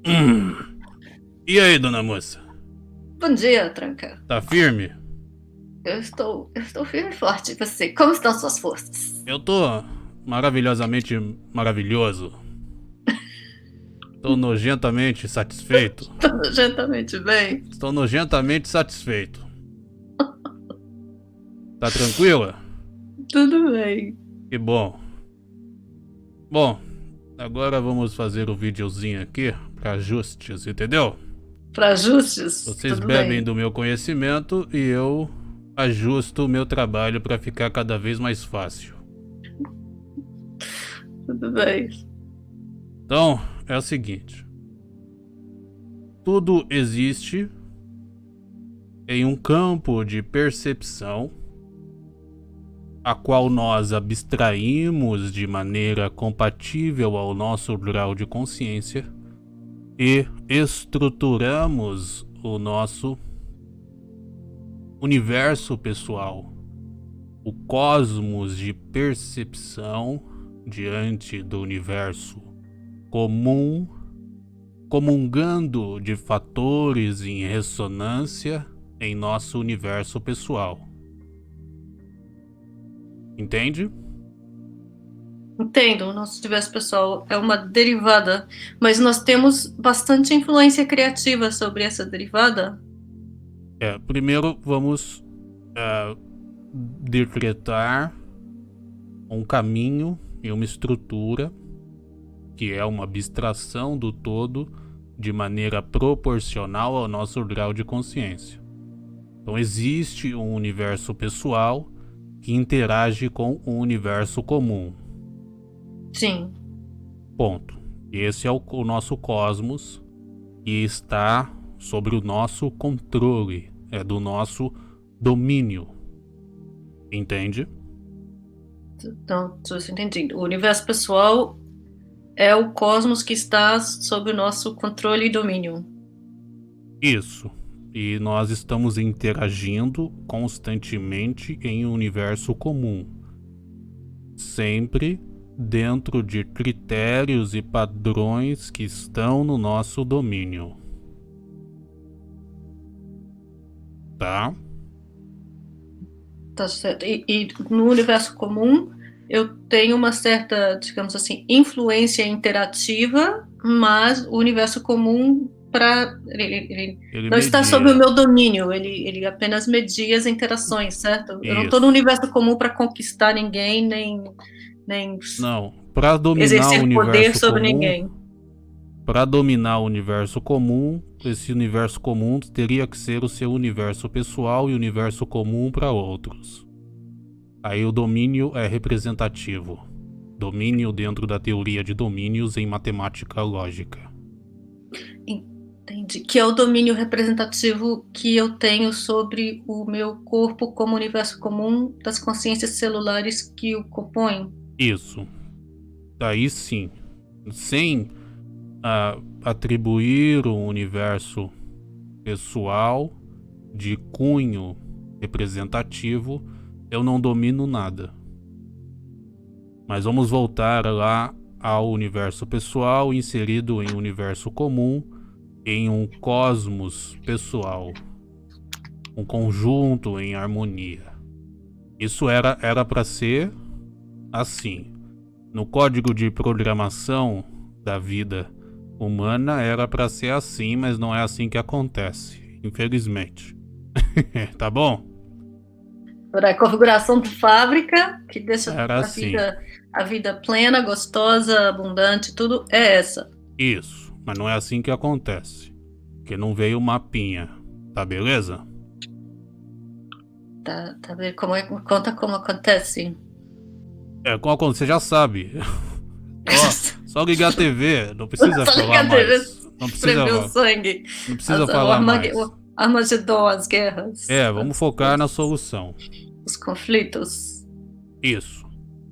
Hum. E aí, dona moça? Bom dia, Tranca. Tá firme? Eu estou firme e forte. E você, como estão suas forças? Eu tô maravilhosamente maravilhoso. Tô nojentamente satisfeito. Tô nojentamente bem. Estou nojentamente satisfeito. Tá tranquila? Tudo bem. Que bom. Bom, agora vamos fazer o videozinho aqui pra ajustes, entendeu? Para ajustes, Vocês tudo bebem bem. do meu conhecimento e eu ajusto o meu trabalho pra ficar cada vez mais fácil. Tudo bem. Então, é o seguinte. Tudo existe em um campo de percepção a qual nós abstraímos de maneira compatível ao nosso grau de consciência e estruturamos o nosso universo pessoal, o cosmos de percepção diante do universo comum, comungando de fatores em ressonância em nosso universo pessoal. Entende? Entendo, o nosso universo pessoal é uma derivada, mas nós temos bastante influência criativa sobre essa derivada. Primeiro vamos decretar um caminho e uma estrutura que é uma abstração do todo de maneira proporcional ao nosso grau de consciência. Então existe um universo pessoal que interage com um universo comum. Sim, Ponto. Esse é o nosso cosmos e está sobre o nosso controle, é do nosso domínio. Entende? então, estou entendendo. O universo pessoal é o cosmos que está sob o nosso controle e domínio. Isso. E nós estamos interagindo constantemente em um universo comum. Sempre dentro de critérios e padrões que estão no nosso domínio. Tá? Tá certo. E no universo comum, eu tenho uma certa, digamos assim, influência interativa, mas o universo comum ele Ele não está sob o media. meu domínio, ele apenas media as interações, certo? Eu não estou no Isso. universo comum para conquistar ninguém, nem Não, para dominar o exercer poder universo sobre comum, ninguém. para dominar o universo comum, esse universo comum teria que ser o seu universo pessoal e o universo comum para outros. Aí o domínio é representativo. Domínio dentro da teoria de domínios em matemática lógica. Entendi. Que é o domínio representativo que eu tenho sobre o meu corpo como universo comum das consciências celulares que o compõem. Isso. Aí sim, sem atribuir um universo pessoal de cunho representativo, eu não domino nada. Mas vamos voltar lá ao universo pessoal inserido em um universo comum, em um cosmos pessoal, um conjunto em harmonia. Isso era para ser assim. No código de programação da vida humana era para ser assim, mas não é assim que acontece, infelizmente. Tá bom? A configuração de fábrica que deixa Era assim. a vida plena, gostosa, abundante, tudo é essa. Isso, mas não é assim que acontece. Porque não veio o mapinha, tá beleza? Tá vendo como conta como acontece? Como acontece, você já sabe. Só ligar a TV, não precisa Só falar ligar a TV, mais. Não precisa, espremer o sangue, não precisa o falar mais. O Armagedon, as guerras, Vamos focar na solução. os conflitos. Isso.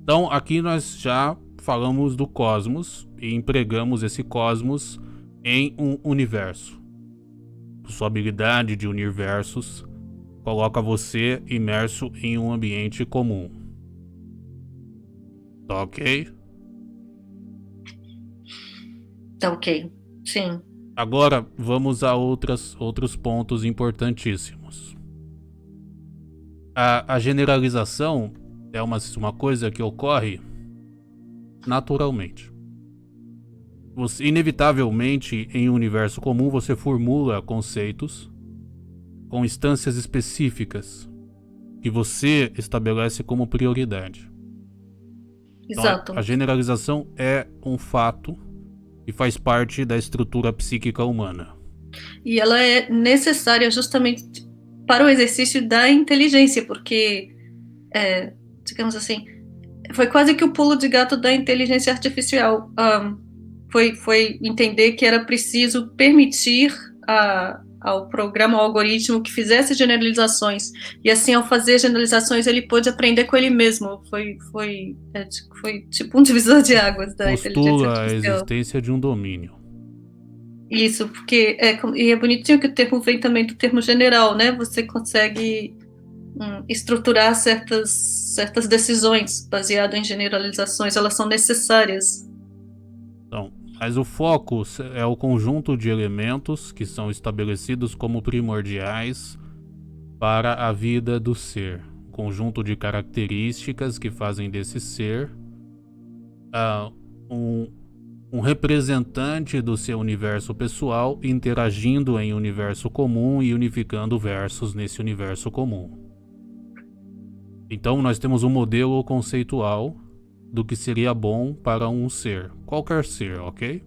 Então, aqui nós já falamos do cosmos e empregamos esse cosmos em um universo. Sua habilidade de unir versos coloca você imerso em um ambiente comum. Tá ok? Tá ok. Sim. Agora vamos a outros pontos importantíssimos. A generalização é uma coisa que ocorre naturalmente. Inevitavelmente, em um universo comum, você formula conceitos com instâncias específicas que você estabelece como prioridade. Então, Exato. a generalização é um fato que faz parte da estrutura psíquica humana. E ela é necessária justamente para o exercício da inteligência, porque, digamos assim, foi quase que o pulo de gato da inteligência artificial. Foi entender que era preciso permitir ao programa, ao algoritmo que fizesse generalizações, e assim, ao fazer generalizações, ele pôde aprender com ele mesmo. Foi tipo um divisor de águas da inteligência Postula a artificial. existência de um domínio. Isso, porque e é bonitinho que o termo vem também do termo general, né? Você consegue estruturar certas decisões baseado em generalizações, elas são necessárias. Então, mas o foco é o conjunto de elementos que são estabelecidos como primordiais para a vida do ser. Conjunto de características que fazem desse ser um representante do seu universo pessoal interagindo em universo comum e unificando versos nesse universo comum. Então nós temos um modelo conceitual do que seria bom para um ser, qualquer ser, ok?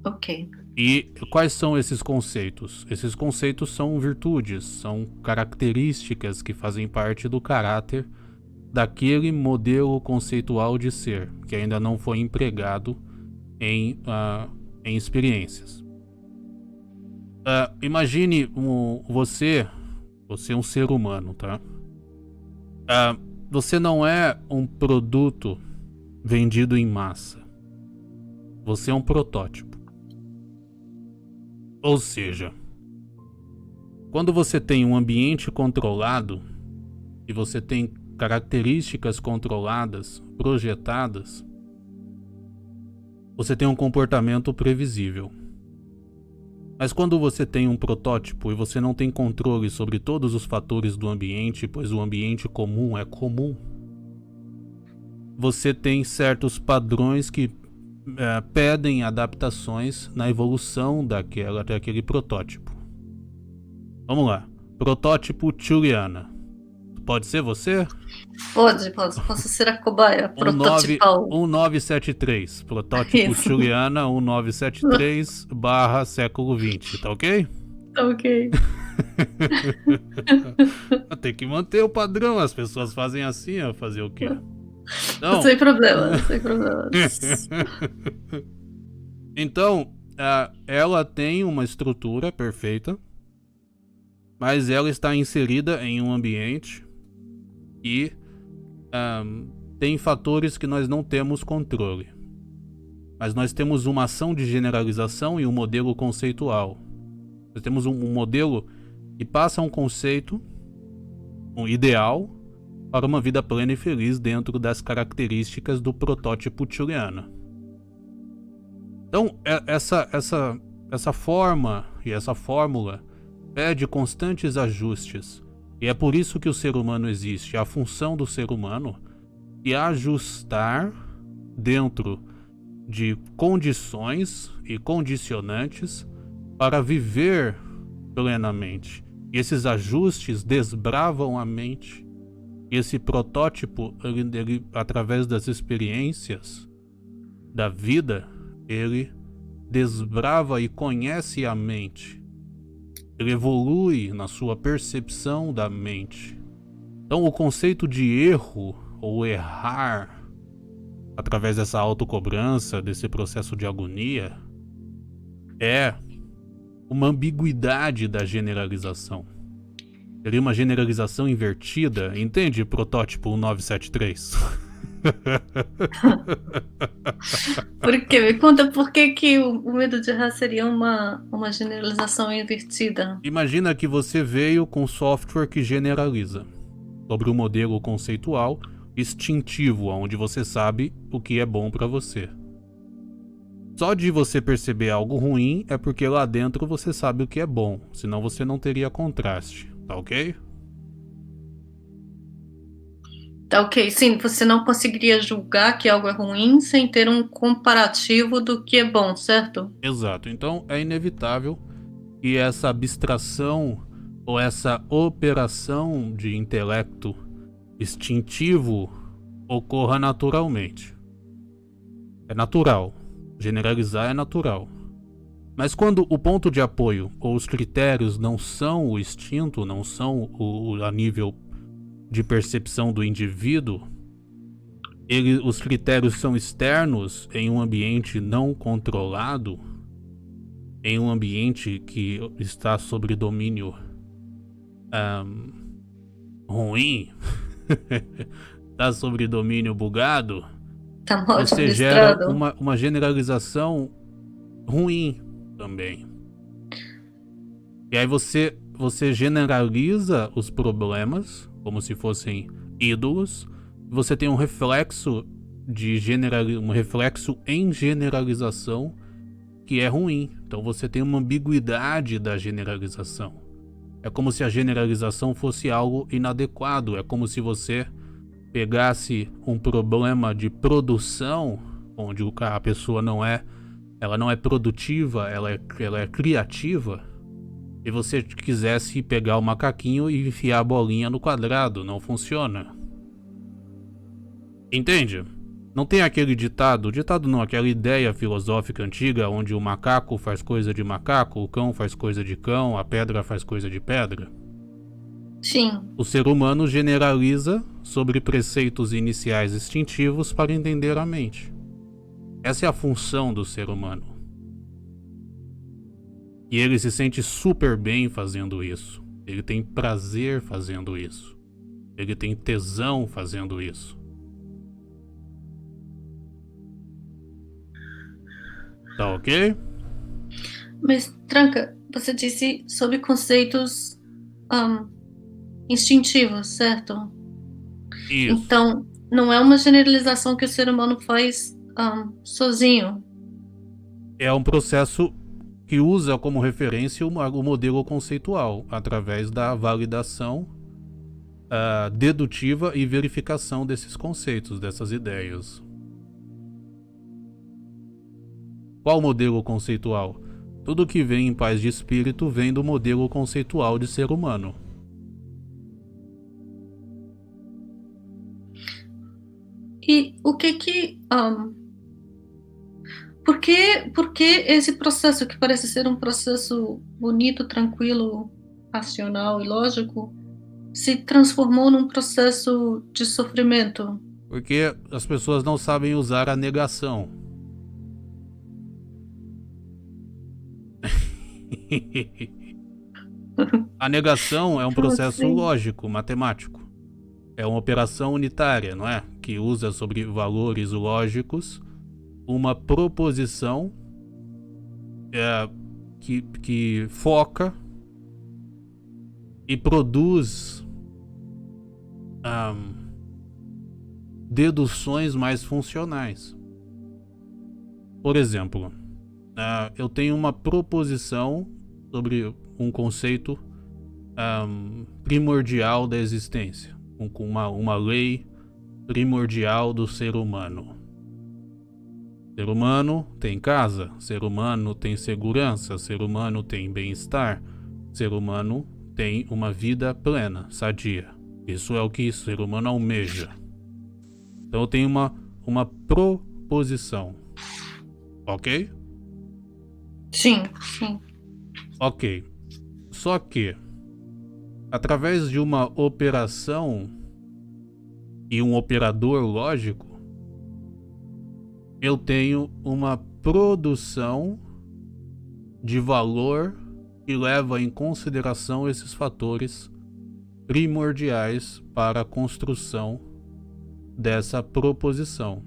Ok. E quais são esses conceitos? Esses conceitos são virtudes, são características que fazem parte do caráter daquele modelo conceitual de ser, que ainda não foi empregado em experiências. Imagine você é um ser humano, tá? Você não é um produto vendido em massa. Você é um protótipo. Ou seja, quando você tem um ambiente controlado e você tem características controladas, projetadas, você tem um comportamento previsível. Mas quando você tem um protótipo e você não tem controle sobre todos os fatores do ambiente, pois o ambiente comum é comum, você tem certos padrões que pedem adaptações na evolução daquele protótipo. Vamos lá. Protótipo Juliana. Pode ser você? Posso ser a cobaia prototipal. 1973. Protótipo Isso. Juliana 1973 / século XX, tá ok? Tá ok. Tem que manter o padrão, as pessoas fazem assim, fazer o quê? Não. Sem problemas, sem problemas. Então, ela tem uma estrutura perfeita, mas ela está inserida em um ambiente e tem fatores que nós não temos controle. Mas nós temos uma ação de generalização e um modelo conceitual. Nós temos um modelo que passa um conceito, um ideal, para uma vida plena e feliz dentro das características do protótipo Juliana. Então, essa forma e essa fórmula pede constantes ajustes. E é por isso que o ser humano existe. A função do ser humano é ajustar dentro de condições e condicionantes para viver plenamente. E esses ajustes desbravam a mente. E esse protótipo, ele, através das experiências da vida, ele desbrava e conhece a mente. Ele evolui na sua percepção da mente. Então o conceito de erro ou errar, através dessa autocobrança, desse processo de agonia, é uma ambiguidade da generalização. Seria uma generalização invertida, entende? Protótipo 1973. Por quê? Me conta por que o medo de errar seria uma generalização invertida. Imagina que você veio com software que generaliza sobre um modelo conceitual instintivo, onde você sabe o que é bom para você. Só de você perceber algo ruim é porque lá dentro você sabe o que é bom, senão você não teria contraste, tá ok? Tá ok, sim, você não conseguiria julgar que algo é ruim sem ter um comparativo do que é bom, certo? Exato, então é inevitável que essa abstração ou essa operação de intelecto instintivo ocorra naturalmente. É natural. Generalizar é natural. Mas quando o ponto de apoio ou os critérios não são o instinto, não são a nível de percepção do indivíduo, os critérios são externos em um ambiente não controlado, em um ambiente que está sob domínio ruim, está sob domínio bugado, Tá mal você gera administrado. uma generalização ruim também. E aí você generaliza os problemas como se fossem ídolos. Você tem um reflexo um reflexo em generalização que é ruim. Então você tem uma ambiguidade da generalização. É como se a generalização fosse algo inadequado. É como se você pegasse um problema de produção, onde a pessoa ela não é produtiva, ela é criativa, e você quisesse pegar o macaquinho e enfiar a bolinha no quadrado. Não funciona. Entende? Não tem aquele ditado não, aquela ideia filosófica antiga onde o macaco faz coisa de macaco, o cão faz coisa de cão, a pedra faz coisa de pedra. Sim. O ser humano generaliza sobre preceitos iniciais instintivos para entender a mente. Essa é a função do ser humano. E ele se sente super bem fazendo isso. Ele tem prazer fazendo isso. Ele tem tesão fazendo isso. Tá ok? Mas, Tranca, você disse sobre conceitos instintivos, certo? Isso. Então, não é uma generalização que o ser humano faz sozinho. É um processo que usa como referência o modelo conceitual, através da validação dedutiva e verificação desses conceitos, dessas ideias. Qual modelo conceitual? Tudo que vem em paz de espírito vem do modelo conceitual de ser humano. E o que por que esse processo que parece ser um processo bonito, tranquilo, racional e lógico se transformou num processo de sofrimento? Porque as pessoas não sabem usar a negação. A negação é um processo lógico, matemático. É uma operação unitária, não é? Que usa sobre valores lógicos uma proposição que foca e produz deduções mais funcionais. Por exemplo, eu tenho uma proposição sobre um conceito primordial da existência, com uma lei primordial do ser humano. Ser humano tem casa, ser humano tem segurança, ser humano tem bem-estar, ser humano tem uma vida plena, sadia. Isso é o que o ser humano almeja. Então eu tenho uma proposição. Ok? Sim, sim. Ok. Só que, através de uma operação e um operador lógico, eu tenho uma produção de valor que leva em consideração esses fatores primordiais para a construção dessa proposição.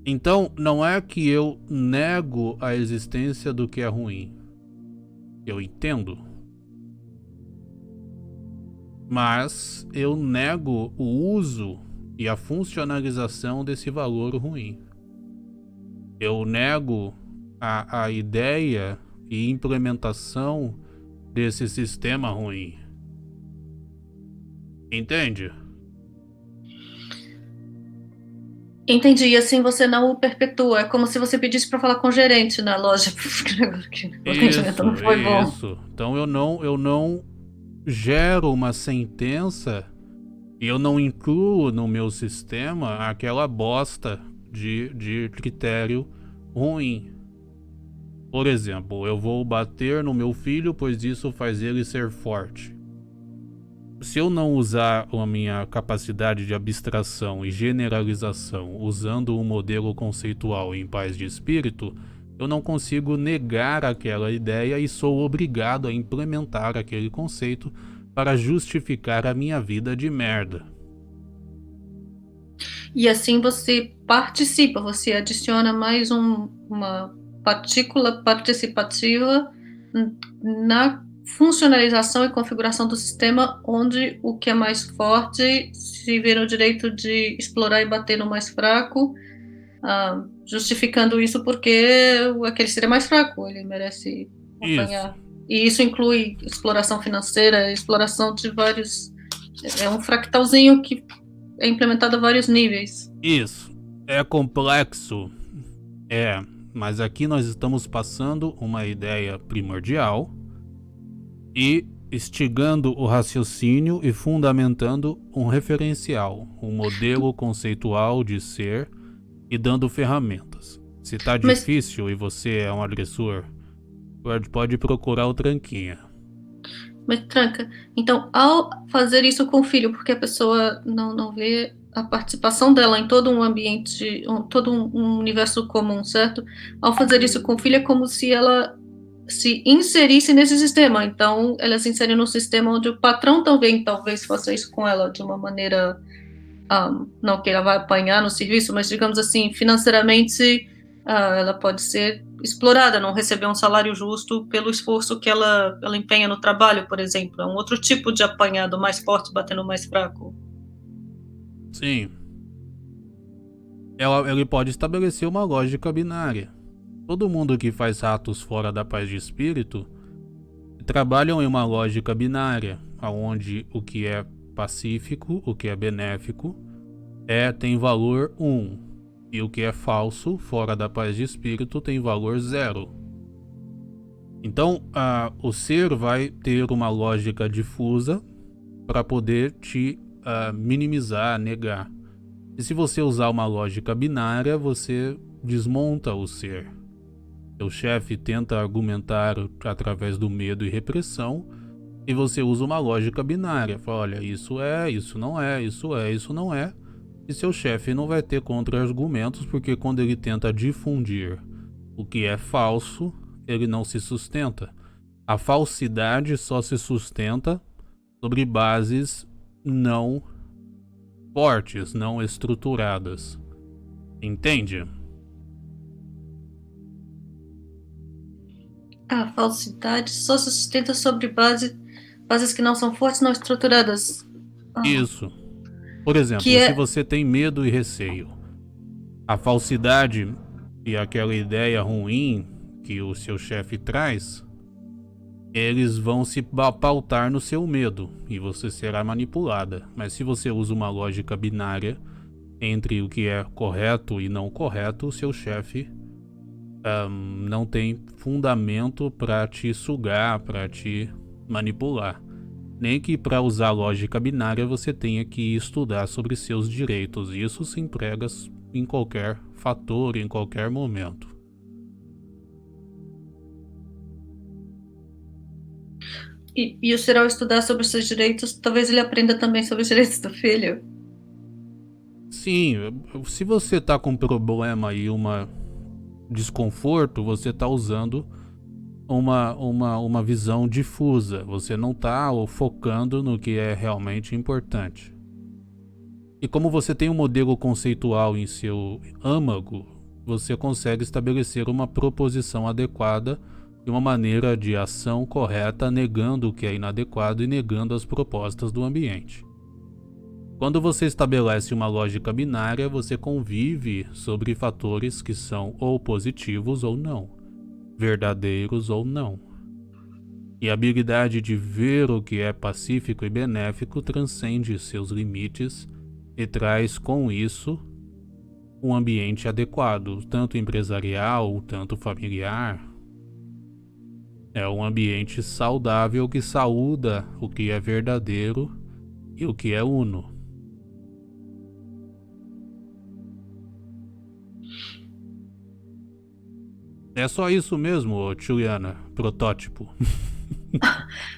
Então, não é que eu nego a existência do que é ruim. Eu entendo. Mas eu nego o uso e a funcionalização desse valor ruim. Eu nego a ideia e implementação desse sistema ruim. Entende? Entendi, e assim você não o perpetua. É como se você pedisse para falar com o gerente na loja. O atendimento não foi bom. Isso. Então eu não gero uma sentença e eu não incluo no meu sistema aquela bosta de critério ruim. Por exemplo, eu vou bater no meu filho, pois isso faz ele ser forte. Se eu não usar a minha capacidade de abstração e generalização usando um modelo conceitual em paz de espírito, eu não consigo negar aquela ideia e sou obrigado a implementar aquele conceito para justificar a minha vida de merda. E assim você participa, você adiciona mais uma partícula participativa na funcionalização e configuração do sistema, onde o que é mais forte se vê no direito de explorar e bater no mais fraco, justificando isso porque aquele ser é mais fraco, ele merece apanhar. E isso inclui exploração financeira, exploração de vários... É um fractalzinho que é implementado a vários níveis. Isso. É complexo. Mas aqui nós estamos passando uma ideia primordial e instigando o raciocínio e fundamentando um referencial, um modelo conceitual de ser e dando ferramentas. Se tá difícil e você é um agressor, pode procurar o Tranquinha. Mas Tranca, então ao fazer isso com o filho, porque a pessoa não vê a participação dela em todo um ambiente, todo um universo comum, certo? Ao fazer isso com o filho é como se ela se inserisse nesse sistema. Então, ela se insere num sistema onde o patrão também talvez faça isso com ela de uma maneira, não que ela vai apanhar no serviço, mas digamos assim, financeiramente, ela pode ser explorada, não receber um salário justo pelo esforço que ela empenha no trabalho, por exemplo. É um outro tipo de apanhado, mais forte batendo mais fraco. Sim. Ele pode estabelecer uma lógica binária. Todo mundo que faz atos fora da paz de espírito trabalham em uma lógica binária, onde o que é pacífico, o que é benéfico, tem valor 1, e o que é falso, fora da paz de espírito, tem valor 0. Então, o ser vai ter uma lógica difusa para poder te minimizar, negar. E se você usar uma lógica binária, você desmonta o ser. Seu chefe tenta argumentar através do medo e repressão, e você usa uma lógica binária. Fala, olha, isso é, isso não é, isso é, isso não é. E seu chefe não vai ter contra-argumentos, porque quando ele tenta difundir o que é falso, ele não se sustenta. A falsidade só se sustenta sobre bases não fortes, não estruturadas. Entende? A falsidade só se sustenta sobre bases que não são fortes, não estruturadas. Isso. Por exemplo, se você tem medo e receio, a falsidade e aquela ideia ruim que o seu chefe traz, eles vão se pautar no seu medo e você será manipulada. Mas se você usa uma lógica binária entre o que é correto e não correto, o seu chefe não tem fundamento para te sugar, para te manipular. Nem que para usar a lógica binária você tenha que estudar sobre seus direitos. Isso se emprega em qualquer fator, em qualquer momento. E o ser, ao estudar sobre os seus direitos, talvez ele aprenda também sobre os direitos do filho. Sim, se você tá com um problema e uma desconforto, você tá usando uma visão difusa. Você não tá focando no que é realmente importante. E como você tem um modelo conceitual em seu âmago, você consegue estabelecer uma proposição adequada e uma maneira de ação correta, negando o que é inadequado e negando as propostas do ambiente. Quando você estabelece uma lógica binária, você convive sobre fatores que são ou positivos ou não, verdadeiros ou não. E a habilidade de ver o que é pacífico e benéfico transcende seus limites e traz com isso um ambiente adequado, tanto empresarial, tanto familiar. É um ambiente saudável que saúda o que é verdadeiro e o que é uno. É só isso mesmo, ô Juliana, protótipo.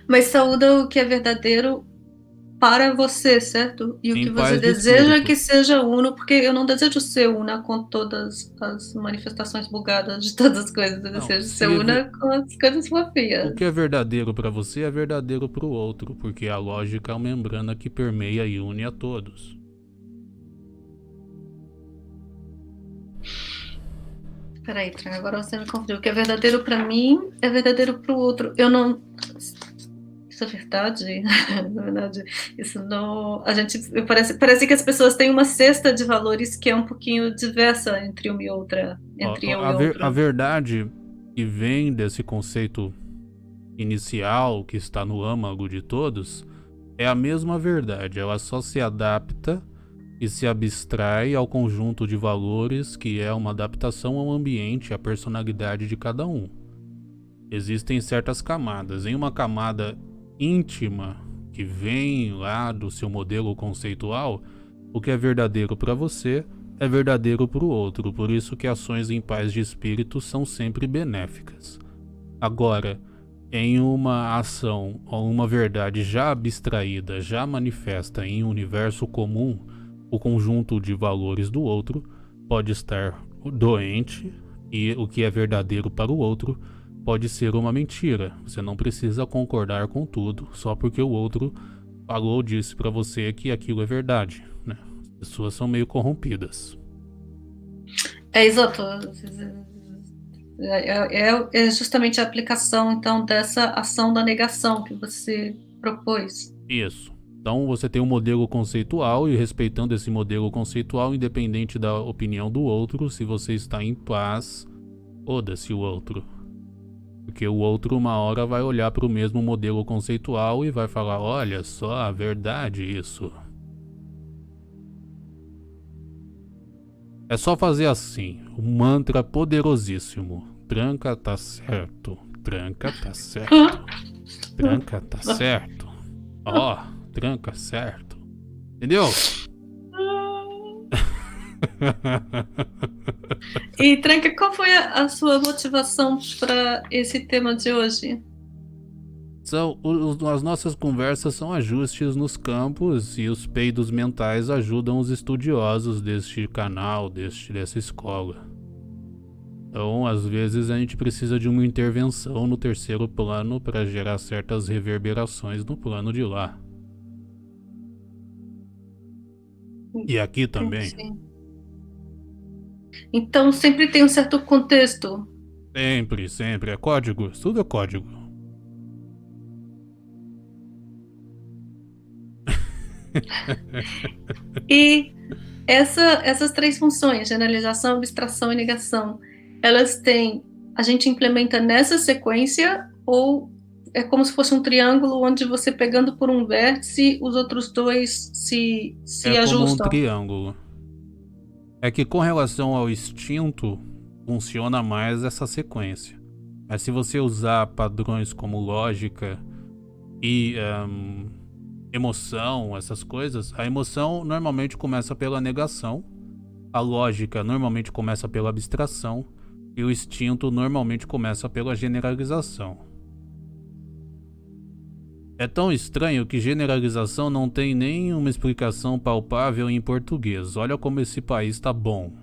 Mas saúda o que é verdadeiro para você, certo? E o Em que você paz de deseja espírito. que seja uno, porque eu não desejo ser una com todas as manifestações bugadas de todas as coisas. Eu Não, desejo ser una com as coisas o fofinhas. que é verdadeiro para você é verdadeiro para o outro, porque a lógica é uma membrana que permeia e une a todos. Peraí, Tran, agora você me confundiu. O que é verdadeiro para mim é verdadeiro para o outro. Eu não. Isso é verdade? Na verdade, isso não. A gente. Parece que as pessoas têm uma cesta de valores que é um pouquinho diversa entre uma e outra. Entre eu e A outra. verdade que vem desse conceito inicial que está no âmago de todos é a mesma verdade, ela só se adapta e se abstrai ao conjunto de valores que é uma adaptação ao ambiente, à personalidade de cada um. Existem certas camadas. Em uma camada íntima que vem lá do seu modelo conceitual, o que é verdadeiro para você é verdadeiro para o outro, por isso que ações em paz de espírito são sempre benéficas. Agora, em uma ação ou uma verdade já abstraída, já manifesta em um universo comum, o conjunto de valores do outro pode estar doente e o que é verdadeiro para o outro pode ser uma mentira. Você não precisa concordar com tudo só porque o outro falou ou disse para você que aquilo é verdade, né? As pessoas são meio corrompidas. É exato. É justamente a aplicação, então, dessa ação da negação que você propôs. Isso. Então você tem um modelo conceitual e respeitando esse modelo conceitual, independente da opinião do outro, se você está em paz, foda-se o outro. Porque o outro uma hora vai olhar para o mesmo modelo conceitual e vai falar, olha só, a verdade isso. É só fazer assim, um mantra poderosíssimo. Tranca tá certo, tranca tá certo, tranca tá certo. Ó, tranca certo. Entendeu? E, Tranca, qual foi a sua motivação para esse tema de hoje? As nossas conversas são ajustes nos campos e os peidos mentais ajudam os estudiosos deste canal, dessa escola. Então, às vezes, a gente precisa de uma intervenção no terceiro plano para gerar certas reverberações no plano de lá. E aqui também. Entendi. Então, sempre tem um certo contexto. Sempre, sempre. É código. Tudo é código. E essas três funções, generalização, abstração e negação, elas têm. A gente implementa nessa sequência ou é como se fosse um triângulo onde você pegando por um vértice, os outros dois se É como um ajustam? triângulo. É que com relação ao instinto, funciona mais essa sequência. Mas se você usar padrões como lógica e emoção, essas coisas, a emoção normalmente começa pela negação, a lógica normalmente começa pela abstração e o instinto normalmente começa pela generalização. É tão estranho que generalização não tem nenhuma explicação palpável em português. Olha como esse país tá bom.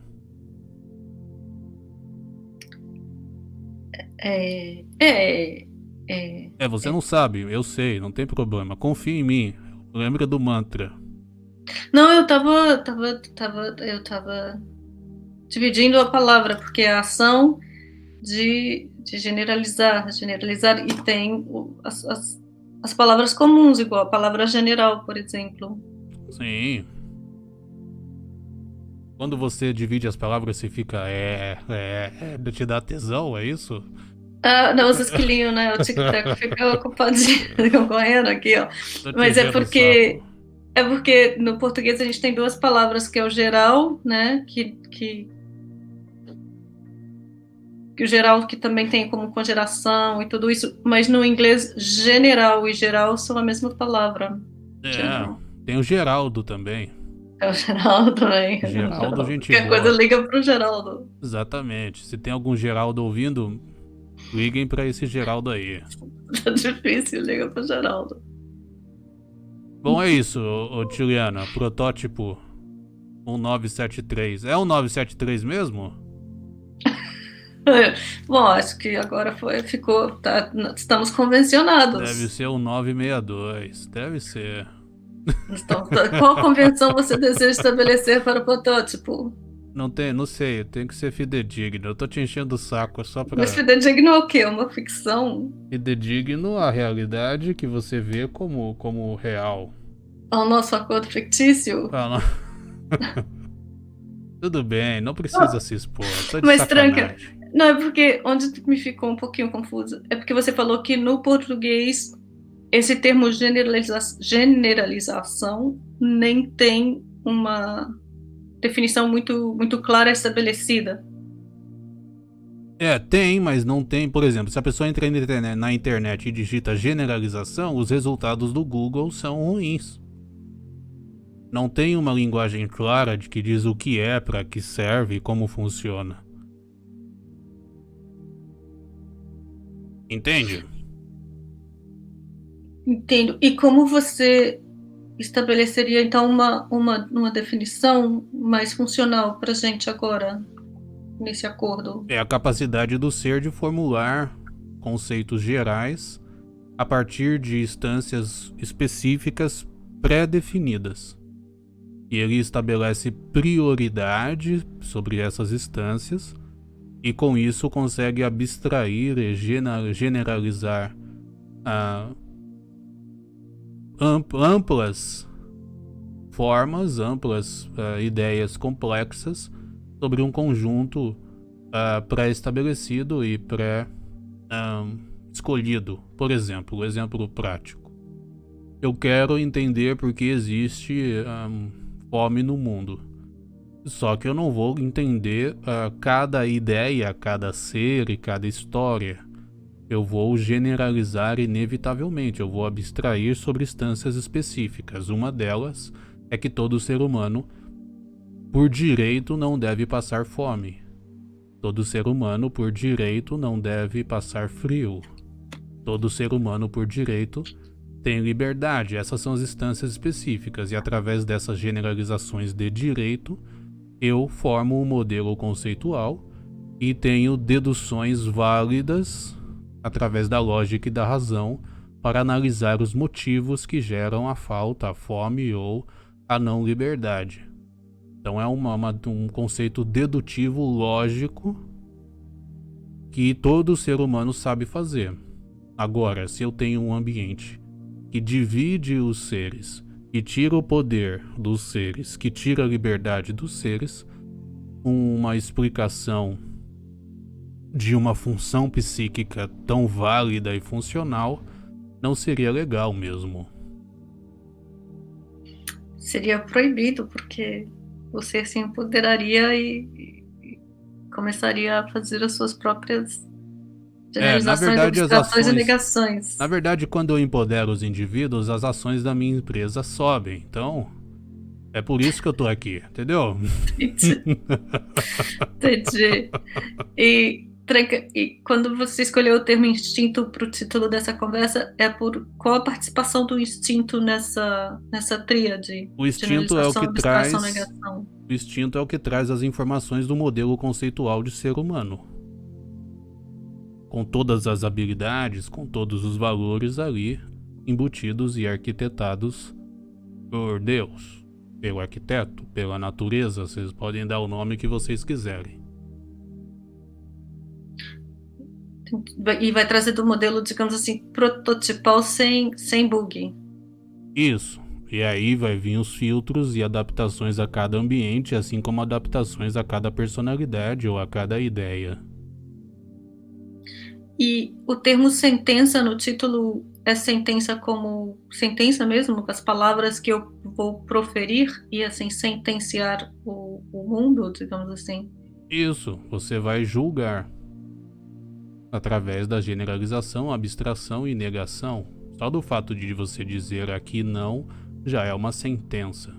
Você não sabe, eu sei, não tem problema. Confia em mim. Lembra do mantra. Não, eu tava dividindo a palavra, porque a ação de generalizar e tem as palavras comuns, igual a palavra general, por exemplo. Sim. Quando você divide as palavras, você fica te dá tesão, é isso? Ah, não, os esquilinhos, né? O tic-tac fica ocupadinho, ficam correndo aqui, ó. Tô te Mas é enchendo o saco. porque no português a gente tem duas palavras, que é o geral, né? Que o geral que também tem como conjeração e tudo isso, mas no inglês general e geral são a mesma palavra. É, General. tem o Geraldo também. É o Geraldo também. É o Geraldo, Geraldo. gente Qualquer coisa boa. liga pro Geraldo. Exatamente. Se tem algum Geraldo ouvindo, liguem pra esse Geraldo aí. Tá difícil, liga pro Geraldo. Bom, é isso, ô Tiliana. Protótipo 1973. É um 973 mesmo? Bom, acho que agora ficou, tá, estamos convencionados. Deve ser um 962. Deve ser. Qual convenção você deseja estabelecer para o protótipo? Não sei, tem que ser fidedigno. Eu tô te enchendo o saco só Mas pra. fidedigno é o quê? Uma ficção? Fidedigno à realidade que você vê como real. Ao nosso acordo fictício? Ah, não. Tudo bem, não precisa se expor. Tô de Mas tranca. sacanagem. Não, é porque onde me ficou um pouquinho confuso é porque você falou que no português esse termo generalização nem tem uma definição muito clara estabelecida. É, tem, mas não tem. Por exemplo, se a pessoa entra na internet e digita generalização, os resultados do Google são ruins. Não tem uma linguagem clara de que diz o que é, para que serve e como funciona. Entende? Entendo. E como você estabeleceria, então, uma definição mais funcional para a gente agora, nesse acordo? É a capacidade do ser de formular conceitos gerais a partir de instâncias específicas pré-definidas. E ele estabelece prioridade sobre essas instâncias e com isso consegue abstrair e generalizar amplas formas, amplas ideias complexas sobre um conjunto pré-estabelecido e pré-escolhido. Por exemplo, o exemplo prático. Eu quero entender por que existe fome no mundo. Só que eu não vou entender cada ideia, cada ser e cada história. Eu vou generalizar inevitavelmente, eu vou abstrair sobre instâncias específicas. Uma delas é que todo ser humano, por direito, não deve passar fome. Todo ser humano, por direito, não deve passar frio. Todo ser humano, por direito, tem liberdade. Essas são as instâncias específicas, e através dessas generalizações de direito, eu formo um modelo conceitual e tenho deduções válidas através da lógica e da razão para analisar os motivos que geram a falta, a fome ou a não liberdade. Então é um conceito dedutivo lógico que todo ser humano sabe fazer. Agora, se eu tenho um ambiente que divide os seres, que tira o poder dos seres, que tira a liberdade dos seres, uma explicação de uma função psíquica tão válida e funcional não seria legal mesmo. Seria proibido, porque você se empoderaria e começaria a fazer as suas próprias Na generalizações, verdade, as abstrações e ações. negações. Na verdade, quando eu empodero os indivíduos, as ações da minha empresa sobem. Então, é por isso que eu tô aqui, entendeu? Entendi. E quando você escolheu o termo instinto para o título dessa conversa, é por qual a participação do instinto nessa tríade? O instinto é o Generalização, que abstração, traz. negação. O instinto é o que traz as informações do modelo conceitual de ser humano. Com todas as habilidades, com todos os valores ali embutidos e arquitetados por Deus, pelo arquiteto, pela natureza, vocês podem dar o nome que vocês quiserem. E vai trazer do modelo, digamos assim, prototipal sem bug. Isso, E aí vai vir os filtros e adaptações a cada ambiente, assim como adaptações a cada personalidade ou a cada ideia. E o termo sentença no título é sentença como sentença mesmo, com as palavras que eu vou proferir e assim sentenciar o mundo, digamos assim. Isso, você vai julgar através da generalização, abstração e negação. Só do fato de você dizer aqui não já é uma sentença.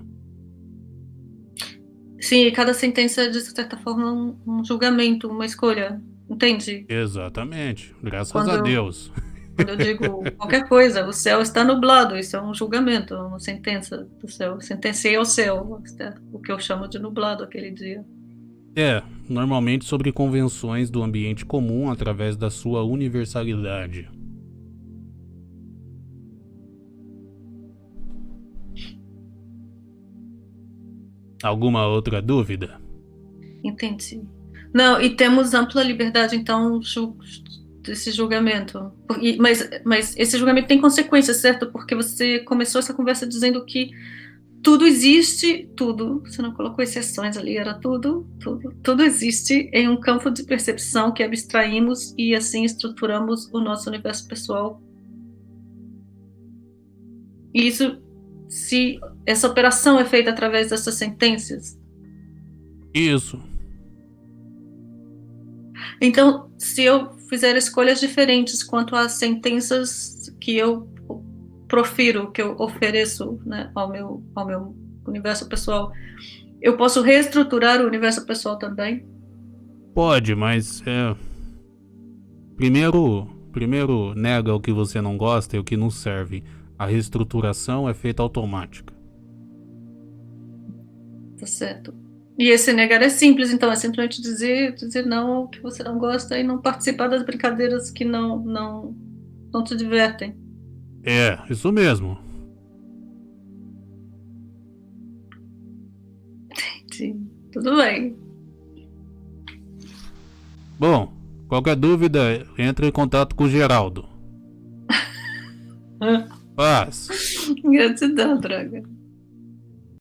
Sim, e cada sentença é, de certa forma, um julgamento, uma escolha, entende? Exatamente, graças a Quando, Deus. quando eu digo qualquer coisa, o céu está nublado, isso é um julgamento, uma sentença do céu. Sentenciei ao céu, o que eu chamo de nublado aquele dia. Normalmente sobre convenções do ambiente comum através da sua universalidade. Alguma outra dúvida? Entendi. Não, e temos ampla liberdade, então, desse julgamento. Mas esse julgamento tem consequências, certo? Porque você começou essa conversa dizendo que tudo existe, tudo, você não colocou exceções ali, era tudo existe em um campo de percepção que abstraímos e assim estruturamos o nosso universo pessoal. E isso, se essa operação é feita através dessas sentenças, Isso. então, se eu fizer escolhas diferentes quanto às sentenças que eu profiro, que eu ofereço, né, ao meu universo pessoal, eu posso reestruturar o universo pessoal também? Pode, mas primeiro nega o que você não gosta e o que não serve. A reestruturação é feita automática. Tá certo. E esse negar é simples, então, é simplesmente dizer não ao que você não gosta e não participar das brincadeiras que não te divertem. Isso mesmo. Sim, tudo bem. Bom, qualquer dúvida, entre em contato com o Geraldo. Paz. Gratidão, droga.